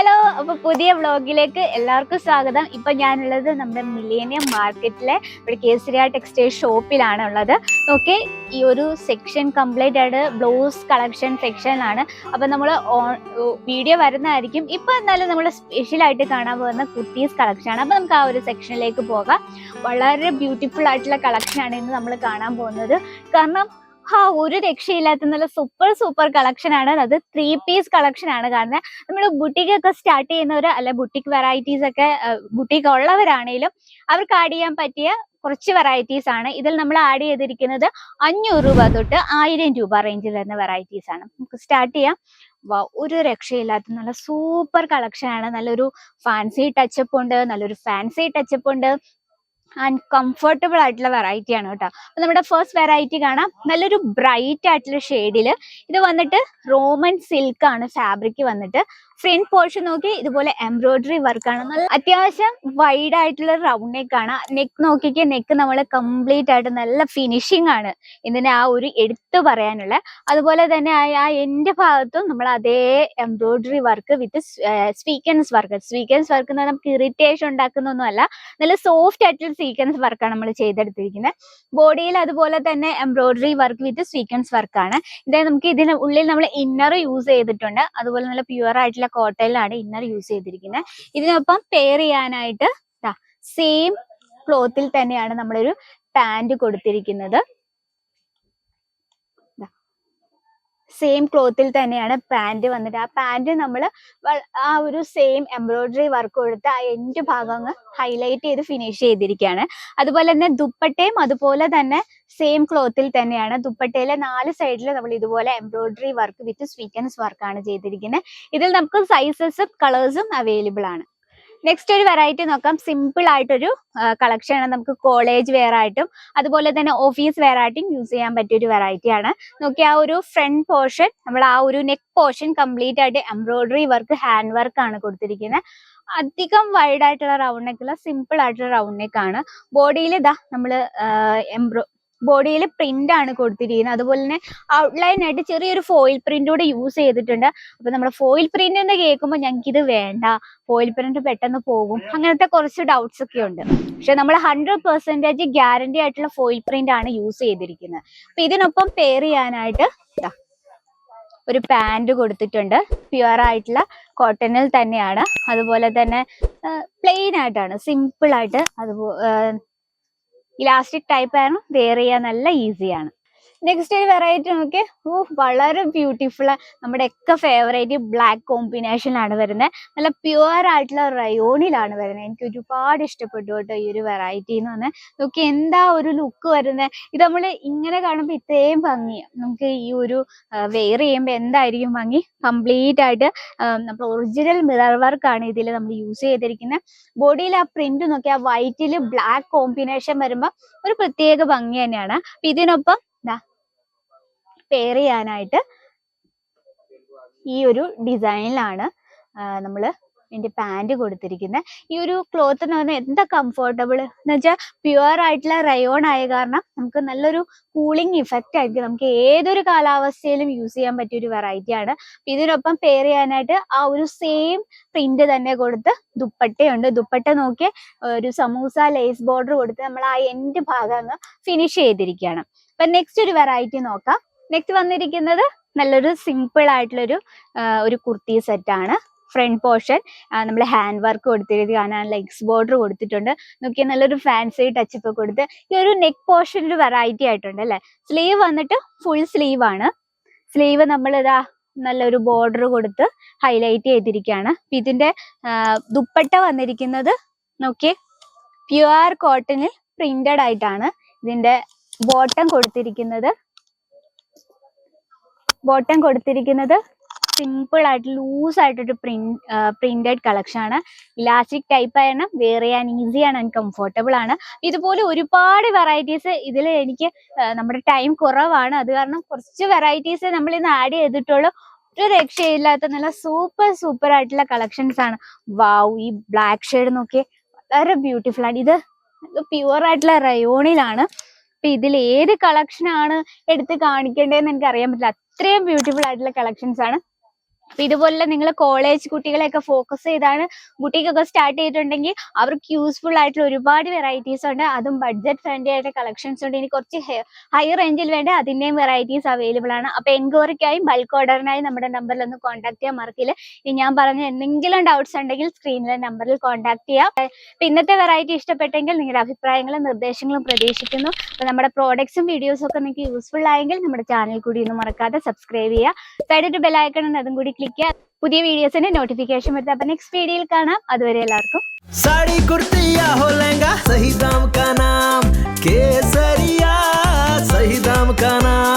Hello, അപ്പൊ പുതിയ വ്ളോഗിലേക്ക് എല്ലാവർക്കും സ്വാഗതം. ഇപ്പൊ ഞാനുള്ളത് നമ്മുടെ മില്ലേനിയം മാർക്കറ്റിലെ ഇവിടെ കേസരിയ ടെക്സ്റ്റൈൽ ഷോപ്പിലാണ് ഉള്ളത്. ഓക്കെ, ഈ ഒരു സെക്ഷൻ കംപ്ലീറ്റ് ആയിട്ട് ബ്ലൗസ് കളക്ഷൻ സെക്ഷനിലാണ്. അപ്പൊ നമ്മൾ വീഡിയോ വരുന്നതായിരിക്കും. ഇപ്പൊ എന്നാലും നമ്മൾ സ്പെഷ്യലായിട്ട് കാണാൻ പോകുന്ന കുർത്തീസ് കളക്ഷൻ ആണ്. അപ്പൊ നമുക്ക് ആ ഒരു സെക്ഷനിലേക്ക് പോകാം. വളരെ ബ്യൂട്ടിഫുൾ ആയിട്ടുള്ള കളക്ഷനാണ് ഇന്ന് നമ്മൾ കാണാൻ പോകുന്നത്. കാരണം ഒരു രക്ഷയില്ലാത്ത നല്ല സൂപ്പർ കളക്ഷൻ ആണ്. അത് 3 പീസ് കളക്ഷൻ ആണ്. കാരണം നമ്മൾ ബുട്ടീക്ക് ഒക്കെ സ്റ്റാർട്ട് ചെയ്യുന്നവർ അല്ല, ബുട്ടീക്ക് വെറൈറ്റീസ് ഒക്കെ ബുട്ടീക്ക് ഉള്ളവരാണേലും അവർക്ക് ആഡ് ചെയ്യാൻ പറ്റിയ കുറച്ച് വെറൈറ്റീസ് ആണ്. ഇതിൽ നമ്മൾ ആഡ് ചെയ്തിരിക്കുന്നത് 500 രൂപ തൊട്ട് 1000 രൂപ റേഞ്ചിൽ വരുന്ന വെറൈറ്റീസ് ആണ്. നമുക്ക് സ്റ്റാർട്ട് ചെയ്യാം. ഒരു രക്ഷയില്ലാത്ത നല്ല സൂപ്പർ കളക്ഷൻ ആണ്. നല്ലൊരു ഫാൻസി ടച്ചപ്പ് ഉണ്ട്, നല്ലൊരു ഫാൻസി ടച്ചപ്പ് ഉണ്ട് ആൻഡ് കംഫർട്ടബിൾ ആയിട്ടുള്ള വെറൈറ്റി ആണ് കേട്ടോ. അപ്പൊ നമ്മുടെ ഫസ്റ്റ് വെറൈറ്റി കാണാം. നല്ലൊരു ബ്രൈറ്റ് ആയിട്ടുള്ള ഷെയ്ഡില് ഇത് വന്നിട്ട് റോമൻ സിൽക്ക് ആണ് ഫാബ്രിക് വന്നിട്ട്. ഫ്രണ്ട് പോർഷൻ നോക്കി ഇതുപോലെ എംബ്രോയിഡറി വർക്കാണ്. നല്ല അത്യാവശ്യം വൈഡ് ആയിട്ടുള്ള റൗണ്ട് നെക്ക് ആണ്. നെക്ക് നോക്കിക്ക് നെക്ക് നമ്മൾ കംപ്ലീറ്റ് ആയിട്ട് നല്ല ഫിനിഷിംഗ് ആണ് ഇതിനെ ആ ഒരു എടുത്തു പറയാനുള്ള. അതുപോലെ തന്നെ ആ എന്റെ ഭാഗത്തും നമ്മൾ അതേ embroidery work with sequins work. Sequins work എന്ന് പറഞ്ഞാൽ നമുക്ക് ഇറിറ്റേഷൻ ഉണ്ടാക്കുന്നൊന്നും അല്ല, നല്ല സോഫ്റ്റ് ആയിട്ടുള്ള സ്വീക്കൻസ് വർക്കാണ് നമ്മൾ ചെയ്തെടുത്തിരിക്കുന്നത്. ബോഡിയിൽ അതുപോലെ തന്നെ എംബ്രോയിഡറി വർക്ക് വിത്ത് സ്വീക്കൻസ് വർക്കാണ്. ഇതായത് നമുക്ക് ഇതിന് ഉള്ളിൽ നമ്മൾ ഇന്നർ യൂസ് ചെയ്തിട്ടുണ്ട്. അതുപോലെ നല്ല പ്യുവർ ആയിട്ടുള്ള കോട്ടണിലാണ് ഇന്നർ യൂസ് ചെയ്തിരിക്കുന്നത്. ഇതിനൊപ്പം പെയർ ചെയ്യാനായിട്ട് സെയിം ക്ലോത്തിൽ തന്നെയാണ് നമ്മളൊരു പാന്റ് കൊടുത്തിരിക്കുന്നത്. സെയിം ക്ലോത്തിൽ തന്നെയാണ് പാന്റ് വന്നിട്ട്. ആ പാന്റ് നമ്മൾ ആ ഒരു സെയിം എംബ്രോയിഡറി വർക്ക് കൊടുത്ത് ആ എൻഡ് ഭാഗം അങ്ങ് ഹൈലൈറ്റ് ചെയ്ത് ഫിനിഷ് ചെയ്തിരിക്കുകയാണ്. അതുപോലെ തന്നെ ദുപ്പട്ടയും അതുപോലെ തന്നെ സെയിം ക്ലോത്തിൽ തന്നെയാണ്. ദുപ്പട്ടയിലെ 4 സൈഡിൽ നമ്മൾ ഇതുപോലെ എംബ്രോയിഡറി വർക്ക് വിത്ത് സ്വീക്കൻസ് വർക്കാണ് ചെയ്തിരിക്കുന്നത്. ഇതിൽ നമുക്ക് സൈസസും കളേഴ്സും അവൈലബിൾ ആണ്. നെക്സ്റ്റ് ഒരു വെറൈറ്റി നോക്കാം. സിമ്പിൾ ആയിട്ടൊരു കളക്ഷൻ ആണ്. നമുക്ക് കോളേജ് വെയർ ആയിട്ടും അതുപോലെ തന്നെ ഓഫീസ് വെയർ ആയിട്ടും യൂസ് ചെയ്യാൻ പറ്റിയ ഒരു വെറൈറ്റി ആണ്. നോക്കി ആ ഒരു ഫ്രണ്ട് പോർഷൻ നമ്മൾ ആ ഒരു നെക്ക് പോർഷൻ കംപ്ലീറ്റ് ആയിട്ട് എംബ്രോയിഡറി വർക്ക് ഹാൻഡ് വർക്ക് ആണ് കൊടുത്തിരിക്കുന്നത്. അധികം വൈഡ് ആയിട്ടുള്ള റൗണ്ട് നെക്കുള്ള സിമ്പിൾ ആയിട്ടുള്ള റൗണ്ട് നെക്ക് ആണ്. ബോഡിയിൽ ഇതാ നമ്മള് ബോഡിയിൽ പ്രിന്റ് ആണ് കൊടുത്തിരിക്കുന്നത്. അതുപോലെ തന്നെ ഔട്ട്ലൈൻ ആയിട്ട് ചെറിയൊരു ഫോയിൽ പ്രിന്റ് കൂടെ യൂസ് ചെയ്തിട്ടുണ്ട്. അപ്പൊ നമ്മൾ ഫോയിൽ പ്രിന്റ് എന്ന് കേൾക്കുമ്പോൾ ഞങ്ങൾക്ക് ഇത് വേണ്ട, ഫോയിൽ പ്രിന്റ് പെട്ടെന്ന് പോകും, അങ്ങനത്തെ കുറച്ച് ഡൗട്ട്സ് ഒക്കെ ഉണ്ട്. പക്ഷെ നമ്മൾ 100% ഗ്യാരണ്ടി ആയിട്ടുള്ള ഫോയിൽ പ്രിന്റ് ആണ് യൂസ് ചെയ്തിരിക്കുന്നത്. അപ്പൊ ഇതിനൊപ്പം പെയർ ചെയ്യാനായിട്ട് ഒരു പാന്റ് കൊടുത്തിട്ടുണ്ട്. പ്യുവർ ആയിട്ടുള്ള കോട്ടണിൽ തന്നെയാണ്. അതുപോലെ തന്നെ പ്ലെയിൻ ആയിട്ടാണ്, സിമ്പിൾ ആയിട്ട്. അതുപോലെ ഇലാസ്റ്റിക് ടൈപ്പ് ആണ്, വെയർ ചെയ്യാൻ നല്ല ഈസിയാണ്. നെക്സ്റ്റ് ഒരു വെറൈറ്റി നോക്കി. വളരെ ബ്യൂട്ടിഫുൾ, നമ്മുടെ ഒക്കെ ഫേവറേറ്റ് ബ്ലാക്ക് കോമ്പിനേഷനിലാണ് വരുന്നത്. നല്ല പ്യുവർ ആയിട്ടുള്ള റയോണിലാണ് വരുന്നത്. എനിക്ക് ഒരുപാട് ഇഷ്ടപ്പെട്ടു കേട്ടോ ഈ ഒരു വെറൈറ്റി എന്ന് പറഞ്ഞാൽ. നോക്കി എന്താ ഒരു ലുക്ക് വരുന്നത്. ഇത് നമ്മൾ ഇങ്ങനെ കാണുമ്പോൾ ഇത്രയും ഭംഗി, നമുക്ക് ഈ ഒരു വെയർ ചെയ്യുമ്പോൾ എന്തായിരിക്കും ഭംഗി. കംപ്ലീറ്റ് ആയിട്ട് നമ്മൾ ഒറിജിനൽ മിറർ വർക്കാണ് ഇതിൽ നമ്മൾ യൂസ് ചെയ്തിരിക്കുന്നത്. ബോഡിയിൽ ആ പ്രിന്റ് നോക്കി, ആ വൈറ്റിൽ ബ്ലാക്ക് കോമ്പിനേഷൻ വരുമ്പോൾ ഒരു പ്രത്യേക ഭംഗി തന്നെയാണ്. അപ്പൊ ഇതിനൊപ്പം പെയർ ചെയ്യാനായിട്ട് ഈ ഒരു ഡിസൈനിലാണ് നമ്മൾ ഇതിന്റെ പാന്റ് കൊടുത്തിരിക്കുന്നത്. ഈ ഒരു ക്ലോത്ത് എന്ന് പറഞ്ഞാൽ എന്താ കംഫർട്ടബിൾ എന്ന് വെച്ചാൽ പ്യുവർ ആയിട്ടുള്ള റയോൺ ആയ കാരണം നമുക്ക് നല്ലൊരു കൂളിംഗ് ഇഫക്റ്റ് ആയിരിക്കും. നമുക്ക് ഏതൊരു കാലാവസ്ഥയിലും യൂസ് ചെയ്യാൻ പറ്റിയ ഒരു വെറൈറ്റി ആണ്. ഇതിനൊപ്പം പെയർ ചെയ്യാനായിട്ട് ആ ഒരു സെയിം പ്രിന്റ് തന്നെ കൊടുത്ത് ദുപ്പട്ടയുണ്ട്. ദുപ്പട്ട നോക്കി ഒരു സമൂസ ലേസ് ബോർഡർ കൊടുത്ത് നമ്മൾ ആ എൻഡ് ഭാഗം അങ്ങ് ഫിനിഷ് ചെയ്തിരിക്കുകയാണ്. അപ്പൊ നെക്സ്റ്റ് ഒരു വെറൈറ്റി നോക്കാം. നെക്സ്റ്റ് വന്നിരിക്കുന്നത് നല്ലൊരു സിമ്പിൾ ആയിട്ടുള്ളൊരു ഒരു കുർത്തി സെറ്റാണ്. ഫ്രണ്ട് പോർഷൻ നമ്മൾ ഹാൻഡ് വർക്ക് കൊടുത്തിരിക്കുകയാണ്. ലെഗ്സ് ബോർഡർ കൊടുത്തിട്ടുണ്ട്. നോക്കിയാൽ നല്ലൊരു ഫാൻസി ടച്ചപ്പ് കൊടുത്ത് ഈ ഒരു നെക്ക് പോർഷൻ ഒരു വെറൈറ്റി ആയിട്ടുണ്ട് അല്ലെ. സ്ലീവ് വന്നിട്ട് ഫുൾ സ്ലീവ് ആണ്. സ്ലീവ് നമ്മൾ ഇതാ നല്ലൊരു ബോർഡർ കൊടുത്ത് ഹൈലൈറ്റ് ചെയ്തിരിക്കുകയാണ്. ഇതിന്റെ ദുപ്പട്ട വന്നിരിക്കുന്നത് നോക്കിയേ പ്യുവർ കോട്ടണിൽ പ്രിന്റഡ് ആയിട്ടാണ്. ഇതിന്റെ ബോട്ടം കൊടുത്തിരിക്കുന്നത് സിമ്പിൾ ആയിട്ട് ലൂസ് ആയിട്ടൊരു പ്രിന്റഡ് കളക്ഷൻ ആണ്. ഇലാസ്റ്റിക് ടൈപ്പ് ആണ്, വെയർ ചെയ്യാൻ ഈസിയാണ് ആൻഡ് കംഫർട്ടബിൾ ആണ്. ഇതുപോലെ ഒരുപാട് വെറൈറ്റീസ് ഇതിൽ എനിക്ക് നമ്മുടെ ടൈം കുറവാണ്, അത് കാരണം കുറച്ച് വെറൈറ്റീസ് നമ്മൾ ഇന്ന് ആഡ് ചെയ്തിട്ടുള്ളൂ. ഒരു രക്ഷയില്ലാത്ത നല്ല സൂപ്പർ ആയിട്ടുള്ള കളക്ഷൻസ് ആണ്. വാവ്, ഈ ബ്ലാക്ക് ഷെയ്ഡ് നോക്കിയേ വളരെ ബ്യൂട്ടിഫുൾ ആണ്. ഇത് പ്യുവർ ആയിട്ടുള്ള റയോണിലാണ്. അപ്പൊ ഇതിൽ ഏത് കളക്ഷൻ ആണ് എടുത്ത് കാണിക്കേണ്ടതെന്ന് എനിക്ക് അറിയാൻ പറ്റില്ല. അത്രയും ബ്യൂട്ടിഫുൾ ആയിട്ടുള്ള കളക്ഷൻസ് ആണ്. അപ്പൊ ഇതുപോലെ നിങ്ങൾ കോളേജ് കുട്ടികളെയൊക്കെ ഫോക്കസ് ചെയ്താണ് ബുട്ടീക്കൊക്കെ സ്റ്റാർട്ട് ചെയ്തിട്ടുണ്ടെങ്കിൽ അവർക്ക് യൂസ്ഫുൾ ആയിട്ടുള്ള ഒരുപാട് വെറൈറ്റീസ് ഉണ്ട്. അതും ബഡ്ജറ്റ് ഫ്രണ്ട്ലി ആയിട്ട് കളക്ഷൻസ് ഉണ്ട്. ഇനി കുറച്ച് ഹൈ റേഞ്ചിൽ വേണ്ട അതിന്റെയും വെറൈറ്റീസ് അവൈലബിൾ ആണ്. അപ്പൊ എൻക്വയറിക്കായും ബൾക്ക് ഓർഡറിനായി നമ്മുടെ നമ്പറിൽ ഒന്ന് കോൺടാക്ട് ചെയ്യാൻ മറക്കില്ല. ഇനി ഞാൻ പറഞ്ഞ എന്തെങ്കിലും ഡൗട്ട്സ് ഉണ്ടെങ്കിൽ സ്ക്രീനിലെ നമ്പറിൽ കോൺടാക്ട് ചെയ്യാം. അപ്പൊ ഇന്നത്തെ വെറൈറ്റി ഇഷ്ടപ്പെട്ടെങ്കിൽ നിങ്ങളുടെ അഭിപ്രായങ്ങളും നിർദ്ദേശങ്ങളും പ്രതീക്ഷിക്കുന്നു. അപ്പൊ നമ്മുടെ പ്രോഡക്ട്സും വീഡിയോസും ഒക്കെ നിങ്ങൾക്ക് യൂസ്ഫുൾ ആയെങ്കിൽ നമ്മുടെ ചാനൽ കൂടി ഒന്ന് മറക്കാതെ സബ്സ്ക്രൈബ് ചെയ്യുക. സൈഡിൽ ബെൽ ഐക്കൺ ഉണ്ട്, അതും കൂടി ക്ലിക്ക് ചെയ്യുക. പുതിയ വീഡിയോസിന്റെ നോട്ടിഫിക്കേഷൻ വരുന്നത്. അപ്പൊ നെക്സ്റ്റ് വീഡിയോയിൽ കാണാം. അതുവരെ എല്ലാവർക്കും साड़ी कुर्ती या हो लहंगा, सही दाम का नाम केसरिया, सही दाम का नाम।